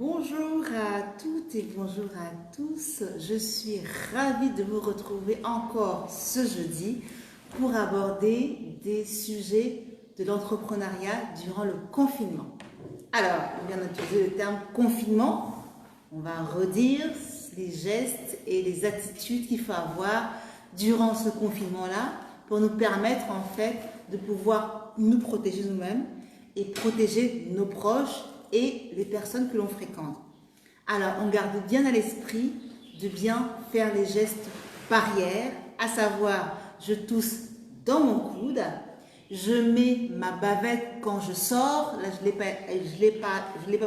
Bonjour à toutes et bonjour à tous. Je suis ravie de vous retrouver encore ce jeudi pour aborder des sujets de l'entrepreneuriat durant le confinement. Alors, on vient d'utiliser le terme confinement. On va redire les gestes et les attitudes qu'il faut avoir durant ce confinement-là pour nous permettre en fait de pouvoir nous protéger nous-mêmes et protéger nos proches et les personnes que l'on fréquente. Alors, on garde bien à l'esprit de bien faire les gestes barrières, à savoir, je tousse dans mon coude, je mets ma bavette quand je sors, là je l'ai pas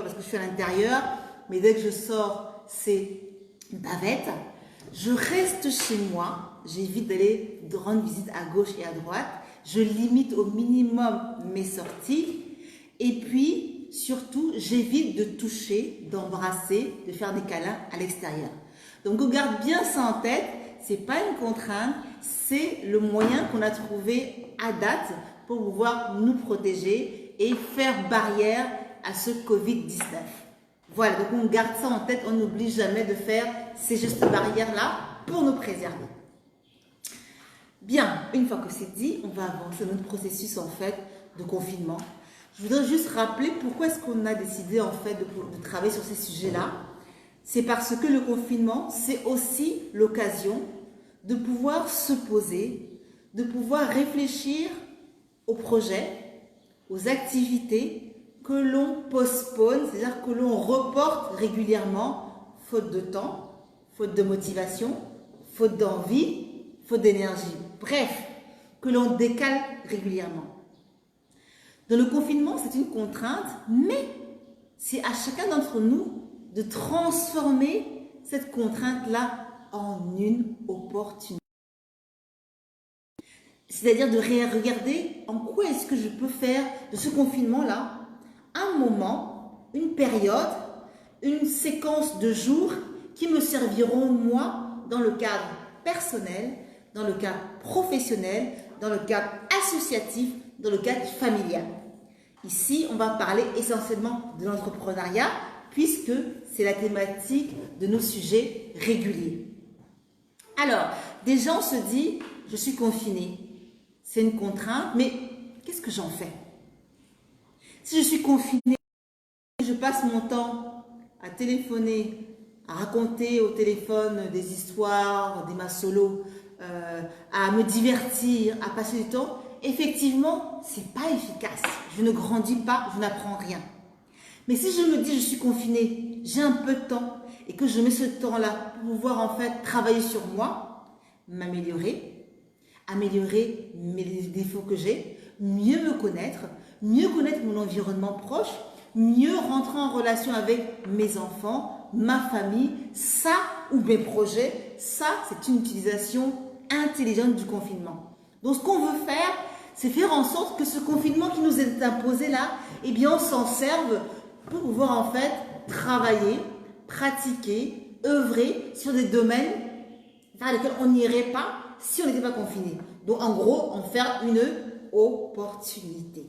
parce que je suis à l'intérieur, mais dès que je sors, c'est une bavette. Je reste chez moi, j'évite d'aller rendre visite à gauche et à droite, je limite au minimum mes sorties, et puis surtout, j'évite de toucher, d'embrasser, de faire des câlins à l'extérieur. Donc, on garde bien ça en tête. C'est pas une contrainte, c'est le moyen qu'on a trouvé à date pour pouvoir nous protéger et faire barrière à ce Covid-19. Voilà, donc on garde ça en tête. On n'oublie jamais de faire ces gestes barrières-là pour nous préserver. Bien, une fois que c'est dit, on va avancer notre processus en fait de confinement. Je voudrais juste rappeler pourquoi est-ce qu'on a décidé en fait de travailler sur ces sujets-là. C'est parce que le confinement, c'est aussi l'occasion de pouvoir se poser, de pouvoir réfléchir aux projets, aux activités que l'on postpone, c'est-à-dire que l'on reporte régulièrement, faute de temps, faute de motivation, faute d'envie, faute d'énergie. Bref, que l'on décale régulièrement. Dans le confinement, c'est une contrainte, mais c'est à chacun d'entre nous de transformer cette contrainte-là en une opportunité. C'est-à-dire de regarder en quoi est-ce que je peux faire de ce confinement-là un moment, une période, une séquence de jours qui me serviront, moi, dans le cadre personnel, dans le cadre professionnel, dans le cadre associatif, dans le cadre familial. Ici, on va parler essentiellement de l'entrepreneuriat puisque c'est la thématique de nos sujets réguliers. Alors, déjà on se dit, je suis confiné, c'est une contrainte, mais qu'est-ce que j'en fais? Si je suis confiné, je passe mon temps à téléphoner, à raconter au téléphone des histoires, des massolos, à me divertir, à passer du temps, effectivement, c'est pas efficace. Je ne grandis pas, je n'apprends rien. Mais si je me dis je suis confinée, j'ai un peu de temps et que je mets ce temps-là pour pouvoir en fait travailler sur moi, m'améliorer, améliorer les défauts que j'ai, mieux me connaître mon environnement proche, mieux rentrer en relation avec mes enfants, ma famille, ça ou mes projets, ça c'est une utilisation intelligente du confinement. Donc ce qu'on veut faire, c'est faire en sorte que ce confinement qui nous est imposé là, eh bien on s'en serve pour pouvoir en fait travailler, pratiquer, œuvrer sur des domaines vers lesquels on n'irait pas si on n'était pas confiné. Donc en gros, en faire une opportunité.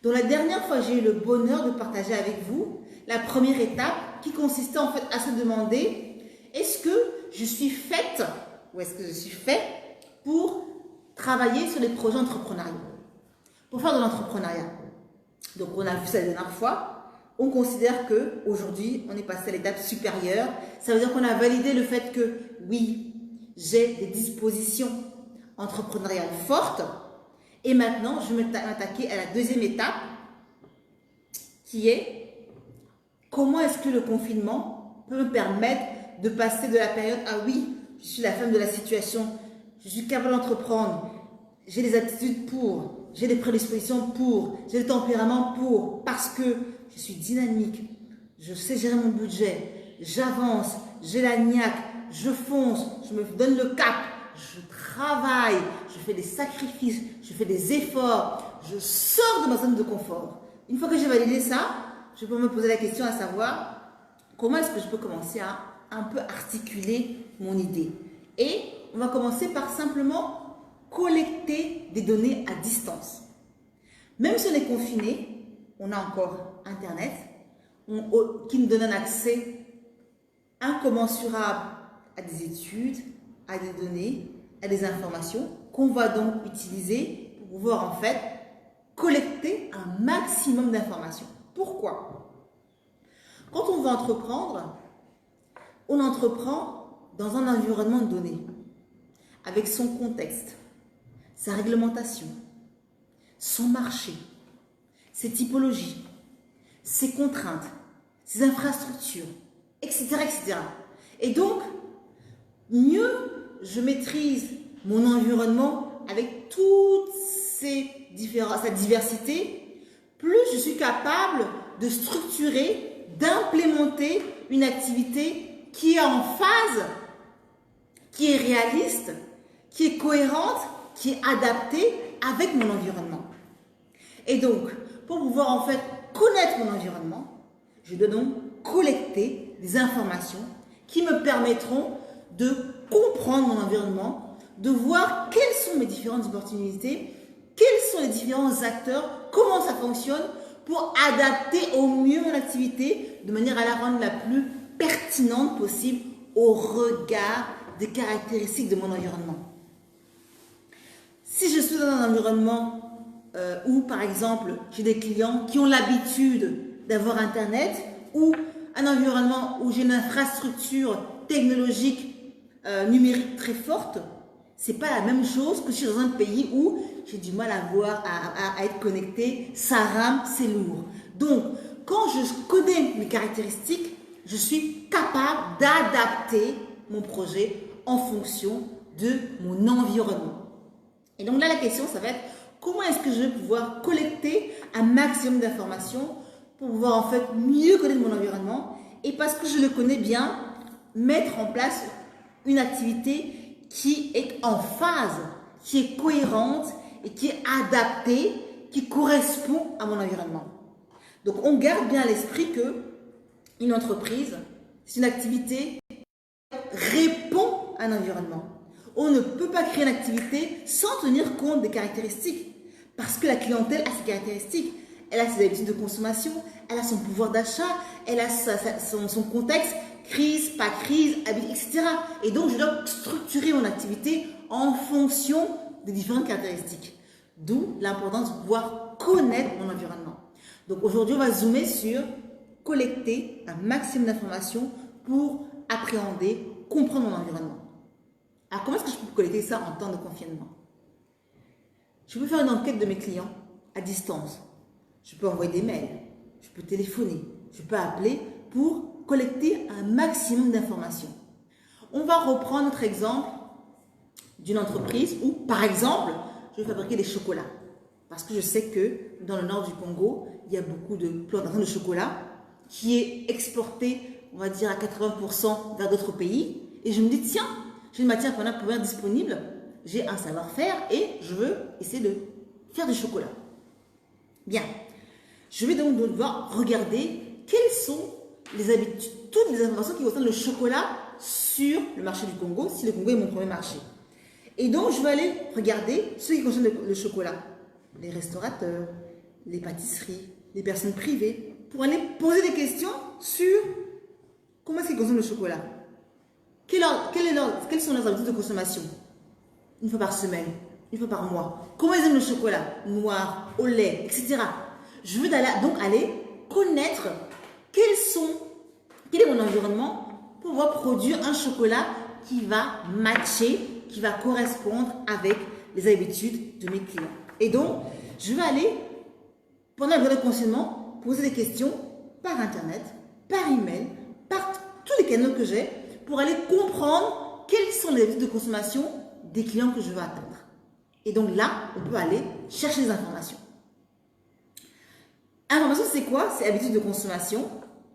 Donc la dernière fois, j'ai eu le bonheur de partager avec vous la première étape qui consistait en fait à se demander est-ce que je suis faite ou est-ce que je suis fait pour travailler sur les projets entrepreneuriaux, pour faire de l'entrepreneuriat. Donc on a vu ça la dernière fois, on considère qu'aujourd'hui on est passé à l'étape supérieure, ça veut dire qu'on a validé le fait que oui, j'ai des dispositions entrepreneuriales fortes et maintenant je vais m'attaquer à la deuxième étape qui est comment est-ce que le confinement peut me permettre de passer de la période ah oui, je suis la femme de la situation, je suis capable d'entreprendre, j'ai les attitudes pour, j'ai les prédispositions pour, j'ai le tempérament pour, parce que je suis dynamique, je sais gérer mon budget, j'avance, j'ai la niaque, je fonce, je me donne le cap, je travaille, je fais des sacrifices, je fais des efforts, je sors de ma zone de confort. Une fois que j'ai validé ça, je peux me poser la question à savoir comment est-ce que je peux commencer à un peu articuler mon idée. Et on va commencer par simplement collecter des données à distance. Même si on est confiné, on a encore Internet, qui nous donne un accès incommensurable à des études, à des données, à des informations qu'on va donc utiliser pour pouvoir en fait collecter un maximum d'informations. Pourquoi? Quand on veut entreprendre, on entreprend dans un environnement donné, avec son contexte, sa réglementation, son marché, ses typologies, ses contraintes, ses infrastructures, etc., etc. Et donc, mieux je maîtrise mon environnement avec toute sa diversité, plus je suis capable de structurer, d'implémenter une activité qui est en phase, qui est réaliste, qui est cohérente, qui est adaptée avec mon environnement. Et donc, pour pouvoir en fait connaître mon environnement, je dois donc collecter des informations qui me permettront de comprendre mon environnement, de voir quelles sont mes différentes opportunités, quels sont les différents acteurs, comment ça fonctionne pour adapter au mieux mon activité de manière à la rendre la plus pertinente possible au regard des caractéristiques de mon environnement. Si je suis dans un environnement où, par exemple, j'ai des clients qui ont l'habitude d'avoir Internet ou un environnement où j'ai une infrastructure technologique numérique très forte, c'est pas la même chose que si je suis dans un pays où j'ai du mal à être connecté, ça rame, c'est lourd. Donc, quand je connais mes caractéristiques, je suis capable d'adapter mon projet en fonction de mon environnement. Et donc là, la question, ça va être comment est-ce que je vais pouvoir collecter un maximum d'informations pour pouvoir en fait mieux connaître mon environnement et parce que je le connais bien, mettre en place une activité qui est en phase, qui est cohérente et qui est adaptée, qui correspond à mon environnement. Donc on garde bien à l'esprit que une entreprise, c'est une activité qui répond à un environnement. On ne peut pas créer une activité sans tenir compte des caractéristiques parce que la clientèle a ses caractéristiques. Elle a ses habitudes de consommation, elle a son pouvoir d'achat, elle a son contexte, crise, pas crise, habitude, etc. Et donc, je dois structurer mon activité en fonction des différentes caractéristiques. D'où l'importance de pouvoir connaître mon environnement. Donc, aujourd'hui, on va zoomer sur collecter un maximum d'informations pour appréhender, comprendre mon environnement. Alors, comment est-ce que je peux collecter ça en temps de confinement? Je peux faire une enquête de mes clients à distance. Je peux envoyer des mails, je peux téléphoner, je peux appeler pour collecter un maximum d'informations. On va reprendre notre exemple d'une entreprise où, par exemple, je vais fabriquer des chocolats. Parce que je sais que dans le nord du Congo, il y a beaucoup de plantations de chocolat qui est exporté, on va dire, à 80% vers d'autres pays. Et je me dis, tiens, j'ai une matière première disponible, j'ai un savoir-faire et je veux essayer de faire du chocolat. Bien. Je vais donc devoir regarder quelles sont les habitudes, toutes les informations qui concernent le chocolat sur le marché du Congo, si le Congo est mon premier marché. Et donc, je vais aller regarder ce qui concerne le chocolat. Les restaurateurs, les pâtisseries, les personnes privées, pour aller poser des questions sur comment est-ce qu'ils consomment le chocolat. Quelles sont leurs habitudes de consommation? Une fois par semaine, une fois par mois. Comment ils aiment le chocolat? Noir, au lait, etc. Je veux donc aller connaître quel est mon environnement pour pouvoir produire un chocolat qui va matcher, qui va correspondre avec les habitudes de mes clients. Et donc, je vais aller, pendant le période de confinement, poser des questions par Internet, par email, par tous les canaux que j'ai pour aller comprendre quelles sont les habitudes de consommation des clients que je veux atteindre. Et donc là, on peut aller chercher les informations. Information, c'est quoi? C'est habitudes de consommation,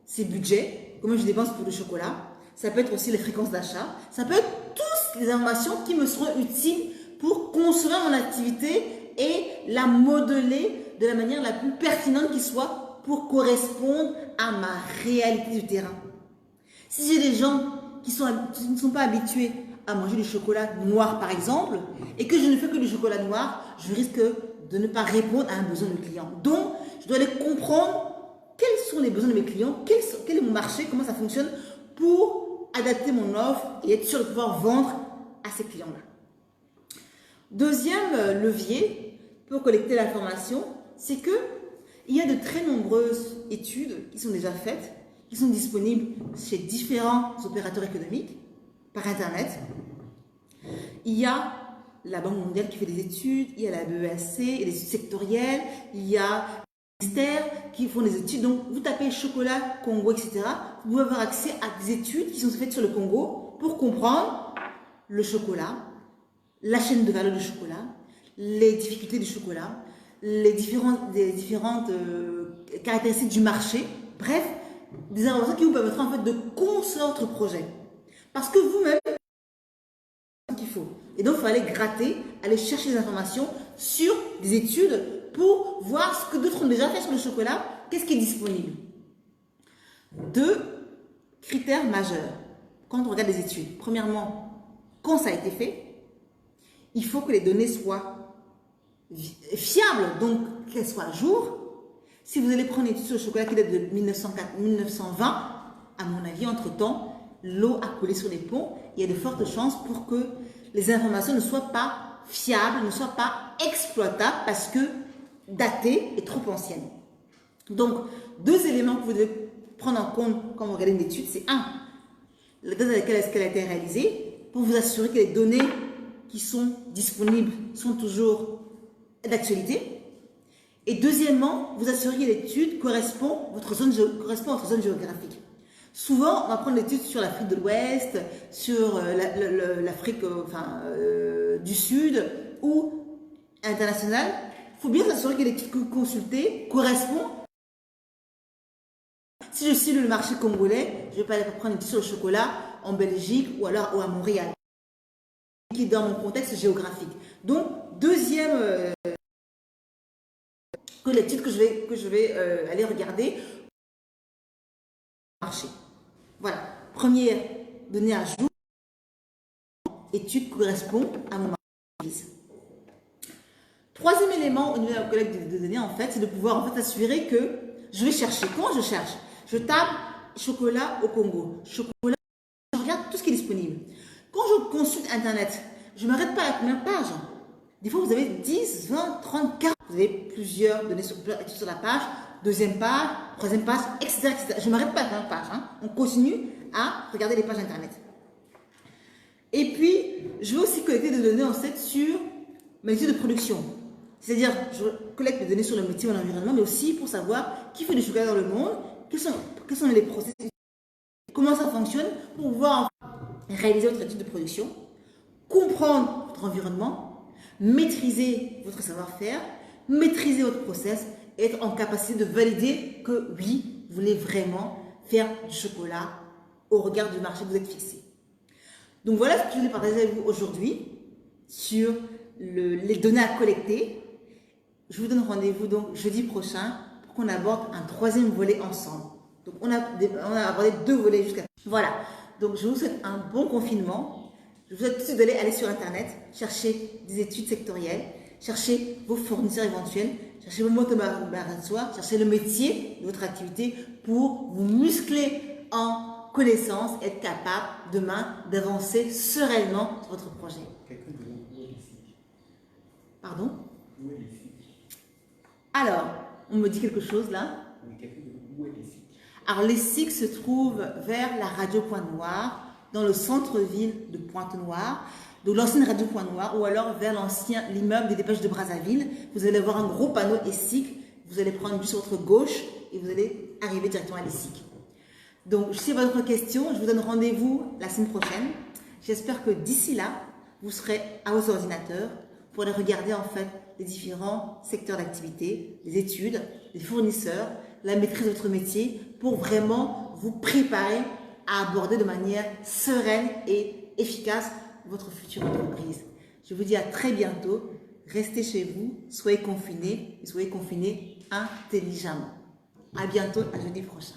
c'est budget, comment je dépense pour le chocolat. Ça peut être aussi les fréquences d'achat. Ça peut être toutes les informations qui me seront utiles pour construire mon activité et la modeler de la manière la plus pertinente qui soit pour correspondre à ma réalité du terrain. Si j'ai des gens qui ne sont pas habitués à manger du chocolat noir par exemple, et que je ne fais que du chocolat noir, je risque de ne pas répondre à un besoin du client. Donc, je dois aller comprendre quelles sont les besoins de mes clients, quel est mon marché, comment ça fonctionne pour adapter mon offre et être sûr de pouvoir vendre à ces clients-là. Deuxième levier pour collecter l'information, c'est que il y a de très nombreuses études qui sont déjà faites, qui sont disponibles chez différents opérateurs économiques par Internet. Il y a la Banque mondiale qui fait des études, il y a la BESC, il y a des études sectorielles, il y a les ministères qui font des études. Donc, vous tapez chocolat, Congo, etc. Vous pouvez avoir accès à des études qui sont faites sur le Congo pour comprendre le chocolat, la chaîne de valeur du chocolat, les difficultés du chocolat, les différentes caractéristiques du marché. Bref, des informations qui vous permettront en fait de construire votre projet. Parce que vous-même, qu'il faut. Et donc, il faut aller gratter, aller chercher des informations sur des études pour voir ce que d'autres ont déjà fait sur le chocolat, qu'est-ce qui est disponible. Deux critères majeurs quand on regarde les études. Premièrement, quand ça a été fait, il faut que les données soient fiables, donc qu'elles soient à jour. Si vous allez prendre une étude sur le chocolat qui date de 1920, à mon avis, entre-temps, l'eau a coulé sur les ponts. Il y a de fortes chances pour que les informations ne soient pas fiables, ne soient pas exploitables parce que datées et trop anciennes. Donc, deux éléments que vous devez prendre en compte quand vous regardez une étude, c'est un, la date à laquelle est-ce qu'elle a été réalisée, pour vous assurer que les données qui sont disponibles sont toujours d'actualité. Et deuxièmement, vous assurer que l'étude correspond à votre zone géographique. Souvent, on va prendre l'étude sur l'Afrique de l'Ouest, sur l'Afrique du Sud ou internationale. Il faut bien s'assurer que l'étude que vous consultez correspond. Si je cible le marché congolais, je ne vais pas aller prendre une étude sur le chocolat en Belgique ou alors à Montréal, qui est dans mon contexte géographique. Donc, deuxième l'étude que je vais aller regarder marché. Voilà. Première donnée à jour, étude correspond à mon marché. Troisième élément au niveau de la collecte de données, en fait, c'est de pouvoir en fait assurer que je vais chercher. Comment je cherche? Je tape chocolat au Congo. Chocolat, je regarde tout ce qui est disponible. Quand je consulte Internet, je ne m'arrête pas à la première page. Des fois, vous avez 10, 20, 30, 40. Vous avez plusieurs données sur la page, deuxième page, troisième page, etc. etc. Je ne m'arrête pas à la première page. On continue à regarder les pages Internet. Et puis, je vais aussi collecter des données en fait sur mes métiers de production. C'est-à-dire, je collecte des données sur le métier ou l'environnement, mais aussi pour savoir qui fait du chocolat dans le monde, quels sont les processus, comment ça fonctionne, pour pouvoir réaliser votre étude de production, comprendre votre environnement, maîtriser votre savoir-faire, maîtriser votre process et être en capacité de valider que oui, vous voulez vraiment faire du chocolat au regard du marché que vous êtes fixé. Donc voilà ce que je voulais partager avec vous aujourd'hui sur les données à collecter. Je vous donne rendez-vous donc jeudi prochain pour qu'on aborde un troisième volet ensemble. Donc on a abordé 2 volets jusqu'à... Voilà, donc je vous souhaite un bon confinement. Je vous souhaite tout de suite d'aller aller sur Internet, chercher des études sectorielles, chercher vos fournisseurs éventuels, chercher vos motos soir, chercher le métier de votre activité pour vous muscler en connaissance et être capable demain d'avancer sereinement sur votre projet. Pardon? Alors, on me dit quelque chose là? Alors, les SIC se trouvent vers la radio Pointe-Noire, dans le centre-ville de Pointe-Noire, donc l'ancienne radio Pointe-Noire, ou alors vers l'immeuble des Dépêches de Brazzaville. Vous allez voir un gros panneau ESSIC, vous allez prendre une bus sur votre gauche et vous allez arriver directement à l'ESSIC. Donc, si votre question, je vous donne rendez-vous la semaine prochaine. J'espère que d'ici là, vous serez à vos ordinateurs pour aller regarder en fait les différents secteurs d'activité, les études, les fournisseurs, la maîtrise de votre métier pour vraiment vous préparer à aborder de manière sereine et efficace votre future entreprise. Je vous dis à très bientôt. Restez chez vous, soyez confinés et soyez confinés intelligemment. À bientôt, à jeudi prochain.